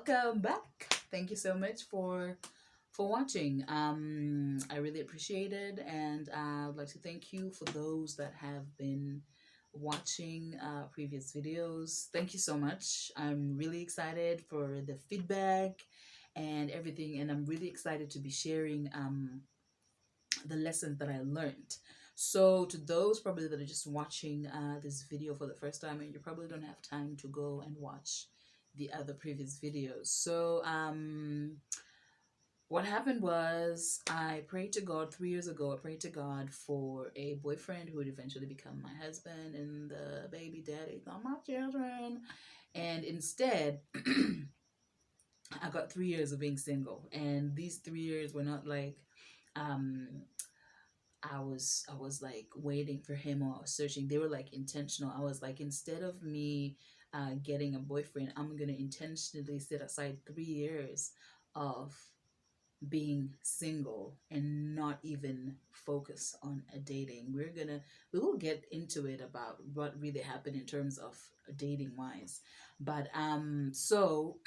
welcome back. Thank you so much for watching. I really appreciate it, and I would like to thank you for those that have been watching previous videos. Thank you so much. I'm really excited for the feedback and everything, and I'm really excited to be sharing the lessons that I learned. So, to those probably that are just watching this video for the first time, and you probably don't have time to go and watch the other previous videos. So, what happened was I prayed to God 3 years ago. I prayed to God for a boyfriend who would eventually become my husband and the baby daddy of my children. And instead, I got 3 years of being single. And these 3 years were not like, um, I was like waiting for him or searching. They were like intentional. I was like, instead of me getting a boyfriend, I'm gonna intentionally set aside 3 years of being single and not even focus on a dating. We will get into it about what really happened in terms of dating wise. But so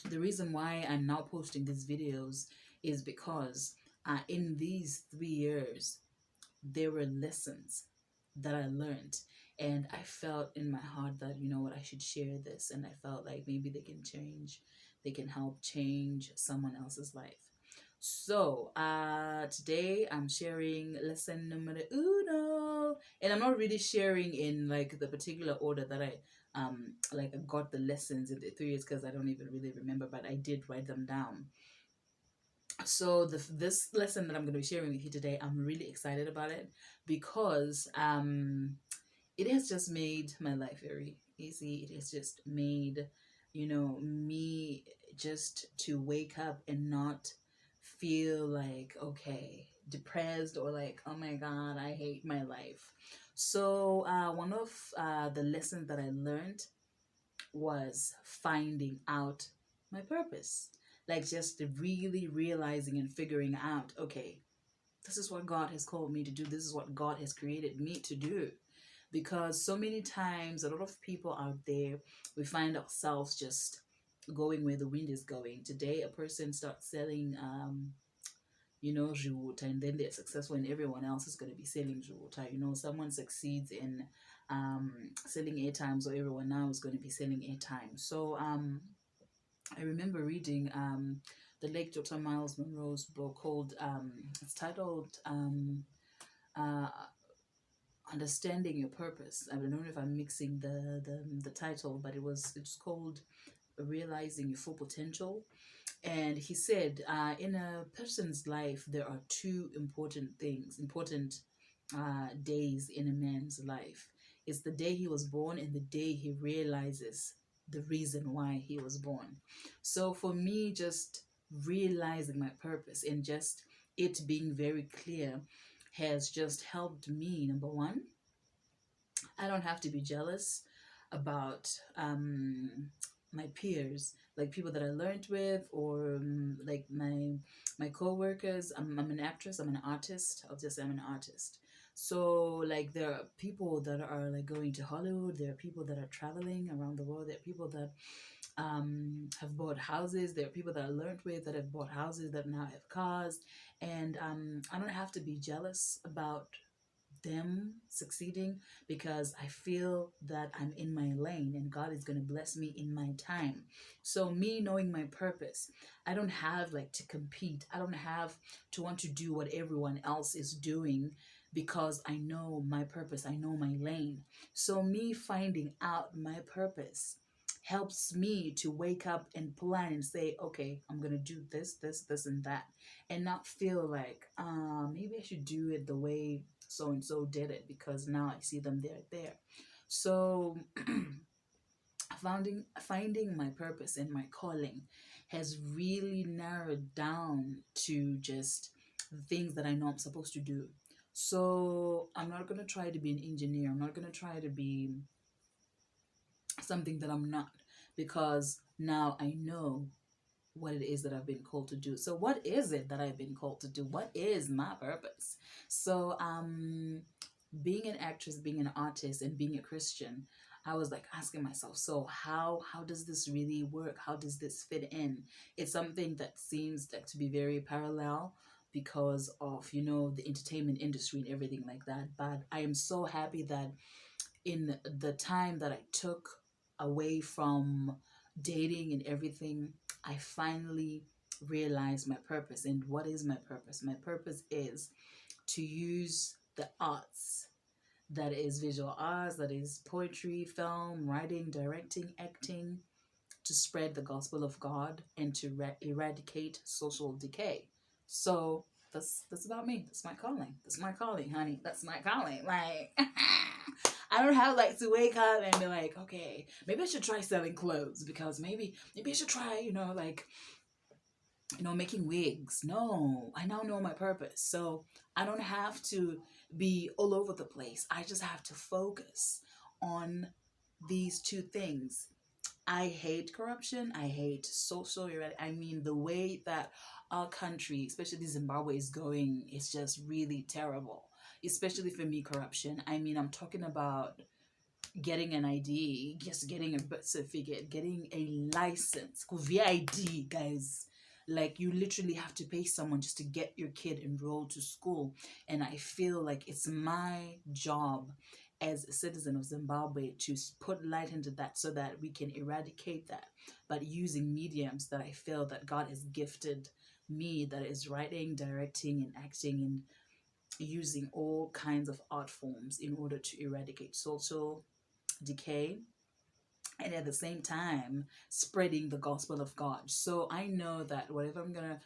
the reason why I'm now posting these videos is because in these 3 years there were lessons that I learned, and I felt in my heart that, you know what, I should share this, and I felt like maybe they can help change someone else's life. So today I'm sharing lesson numero uno, and I'm not really sharing in like the particular order that I got the lessons in the 3 years, because I don't even really remember, but I did write them down. So this lesson that I'm going to be sharing with you today, I'm really excited about it because it has just made my life very easy. It has just made, me just to wake up and not feel like, okay, depressed or like, oh my God, I hate my life. So one of the lessons that I learned was finding out my purpose. Like just really realizing and figuring out, okay, this is what God has called me to do. This is what God has created me to do. Because so many times, a lot of people out there, we find ourselves just going where the wind is going. Today, a person starts selling, Juta, and then they're successful, and everyone else is going to be selling Juta. Someone succeeds in selling airtime, or everyone now is going to be selling airtime. So, I remember reading the late DR Myles Munroe's book called, it's titled uh, Understanding Your Purpose. I don't know if I'm mixing the title, but it's called Realizing Your Full Potential. And he said, in a person's life, there are two important days in a man's life. It's the day he was born and the day he realizes the reason why he was born. So for me, just realizing my purpose and just it being very clear has just helped me. Number one, I don't have to be jealous about my peers, like people that I learned with, or like my co-workers. I'm an actress, I'm an artist. I'll just say I'm an artist. So like there are people that are like going to Hollywood, there are people that are traveling around the world, there are people that have bought houses, there are people that I learned with that have bought houses that now have cars, and I don't have to be jealous about them succeeding, because I feel that I'm in my lane and God is going to bless me in my time. So me knowing my purpose, I don't have like to compete. I don't have to want to do what everyone else is doing, because I know my purpose. I know my lane. So me finding out my purpose helps me to wake up and plan and say, okay, I'm going to do this and that, and not feel like maybe I should do it the way so and so did it, because now I see them there. So finding my purpose and my calling has really narrowed down to just the things that I know I'm supposed to do. So I'm not going to try to be an engineer. I'm not going to try to be something that I'm not, because now I know what it is that I've been called to do. So what is it that I've been called to do? What is my purpose? So being an actress, being an artist, and being a Christian, I was like asking myself, so how does this really work? How does this fit in? It's something that seems like to be very parallel because of, you know, the entertainment industry and everything like that. But I am so happy that in the time that I took away from dating and everything, I finally realized my purpose. And what is my purpose? My purpose is to use the arts, that is visual arts, that is poetry, film, writing, directing, acting, to spread the gospel of God and to eradicate social decay. So that's about me. That's my calling. That's my calling, honey. That's my calling. Like I don't have like to wake up and be like, okay, maybe I should try selling clothes because maybe I should try, you know, like, you know, making wigs. No, I now know my purpose. So I don't have to be all over the place. I just have to focus on these two things. I hate corruption. I hate social. I mean, the way that our country, especially Zimbabwe, is going is just really terrible. Especially for me, corruption. I mean, I'm talking about getting an ID, just getting a birth certificate, getting a license, VID, guys. Like you literally have to pay someone just to get your kid enrolled to school. And I feel like it's my job as a citizen of Zimbabwe to put light into that so that we can eradicate that. But using mediums that I feel that God has gifted me, that is writing, directing, and acting, and using all kinds of art forms in order to eradicate social decay, and at the same time spreading the gospel of God. So I know that whatever I'm gonna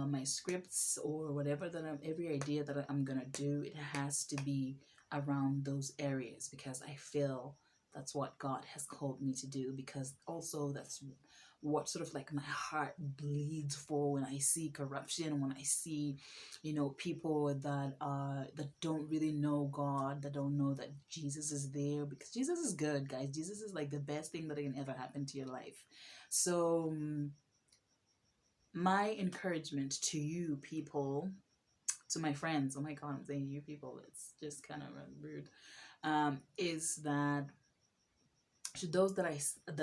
my scripts or whatever that every idea that I'm gonna do, it has to be around those areas because I feel that's what God has called me to do, because also that's what sort of like my heart bleeds for when I see corruption, when I see, you know, people that don't really know God, that don't know that Jesus is there, because Jesus is good, guys. Jesus is like the best thing that can ever happen to your life. So my encouragement to you people, to my friends, oh my god, I'm saying you people, it's just kind of rude, is that to those that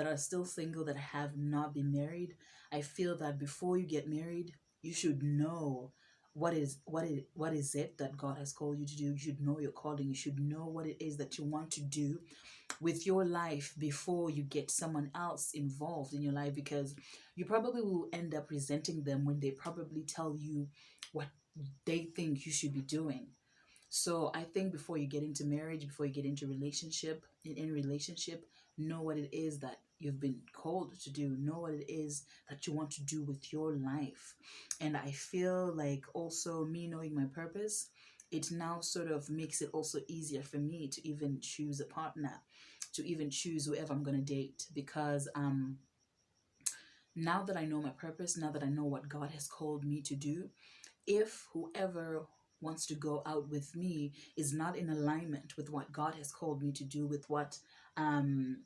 are still single, that have not been married, I feel that before you get married, you should know what is it that God has called you to do. You should know your calling. You should know what it is that you want to do with your life before you get someone else involved in your life, because you probably will end up resenting them when they probably tell you what they think you should be doing. So I think before you get into marriage, before you get into relationship, in relationship, know what it is that you've been called to do. Know what it is that you want to do with your life. And I feel like also me knowing my purpose, it now sort of makes it also easier for me to even choose a partner, to even choose whoever I'm gonna date, because now that I know my purpose, now that I know what God has called me to do, if whoever wants to go out with me is not in alignment with what God has called me to do, with what um,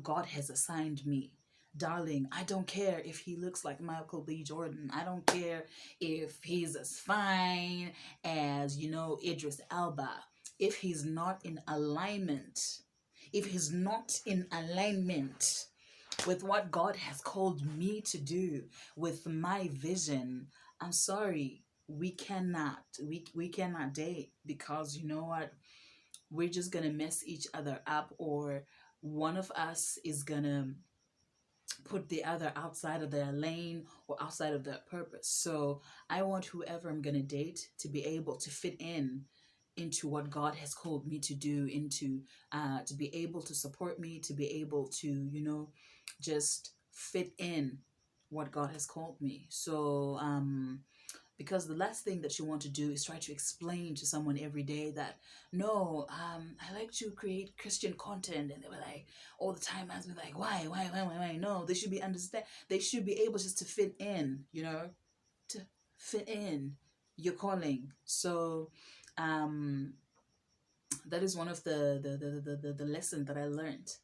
God has assigned me, darling, I don't care if he looks like Michael B. Jordan. I don't care if he's as fine as, you know, Idris Elba. If he's not in alignment, if he's not in alignment with what God has called me to do, with my vision, I'm sorry, we cannot date, because you know what? We're just gonna mess each other up, or one of us is gonna put the other outside of their lane or outside of their purpose. So I want whoever I'm gonna date to be able to fit in into what God has called me to do, into to be able to support me, to be able to, you know, just fit in what God has called me. So because the last thing that you want to do is try to explain to someone every day that no, I like to create Christian content, and they were like all the time as me like, why? No, they should be understand, they should be able just to fit in, you know, to fit in your calling. So that is one of the lesson that I learned,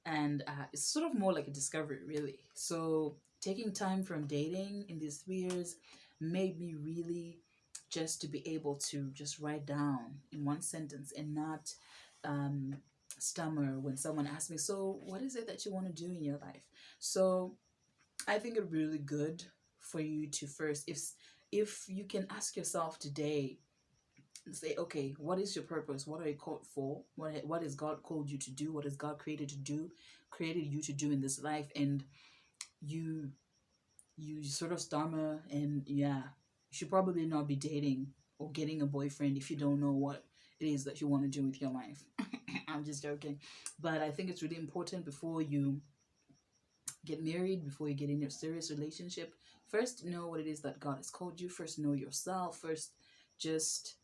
and it's sort of more like a discovery, really. So taking time from dating in these 3 years made me really just to be able to just write down in one sentence and not stammer when someone asks me, so what is it that you want to do in your life? So I think it's really good for you to first, if you can ask yourself today, say, okay, what is your purpose? What are you called for? What is God called you to do? What is God created you to do in this life? And you you sort of stammer, and yeah, you should probably not be dating or getting a boyfriend if you don't know what it is that you want to do with your life. I'm just joking. But I think it's really important before you get married, before you get in a serious relationship, first know what it is that God has called you. First know yourself. First just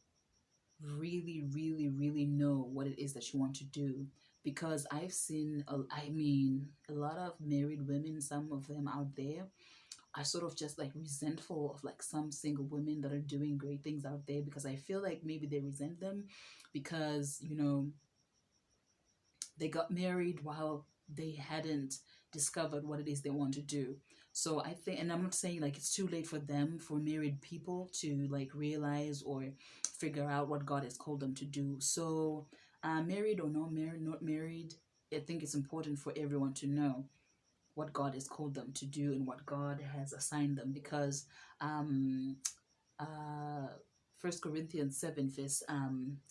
really, really, really know what it is that you want to do. Because I've seen, I mean, a lot of married women, some of them out there are sort of just like resentful of like some single women that are doing great things out there, because I feel like maybe they resent them because, they got married while they hadn't discovered what it is they want to do. So I think, and I'm not saying like it's too late for them, for married people to like realize or figure out what God has called them to do. So, married or not married, I think it's important for everyone to know what God has called them to do and what God has assigned them, because um, uh, 1 Corinthians 7 verse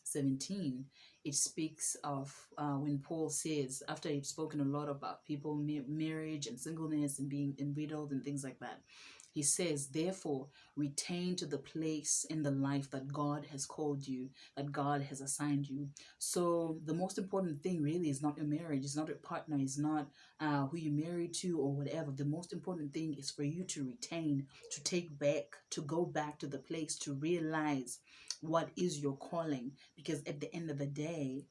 17, it speaks of when Paul says, after he'd spoken a lot about people, marriage and singleness and being widowed and things like that, he says, therefore, retain to the place in the life that God has called you, that God has assigned you. So the most important thing really is not your marriage, it's not your partner, it's not who you married to or whatever. The most important thing is for you to retain, to take back, to go back to the place, to realize what is your calling. Because at the end of the day,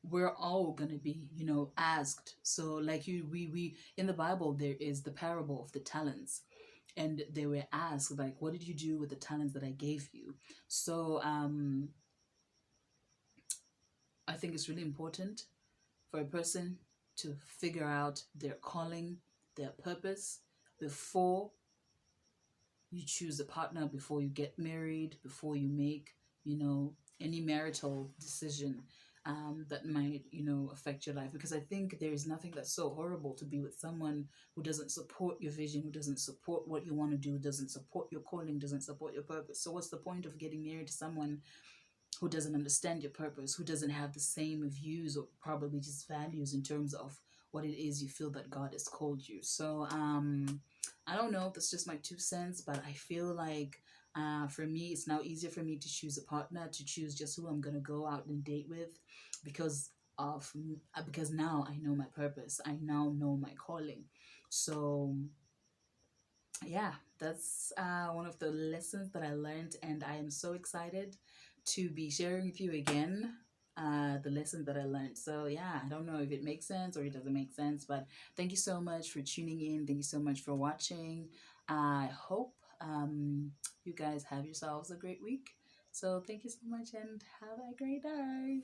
we're all going to be, asked. So like we in the Bible, there is the parable of the talents, and they were asked like, what did you do with the talents that I gave you? So I think it's really important for a person to figure out their calling, their purpose, before you choose a partner, before you get married, before you make, any marital decision that might, affect your life. Because I think there is nothing that's so horrible to be with someone who doesn't support your vision, who doesn't support what you want to do, doesn't support your calling, doesn't support your purpose. So what's the point of getting married to someone who doesn't understand your purpose, who doesn't have the same views or probably just values in terms of what it is you feel that God has called you? So I don't know, that's just my 2 cents, but I feel like for me, it's now easier for me to choose a partner, to choose just who I'm gonna go out and date with, because because now I know my purpose, I now know my calling. So yeah, that's one of the lessons that I learned, and I am so excited to be sharing with you again the lesson that I learned. So yeah, I don't know if it makes sense or it doesn't make sense, but thank you so much for tuning in. Thank you so much for watching. I hope you guys have yourselves a great week. So thank you so much and have a great day.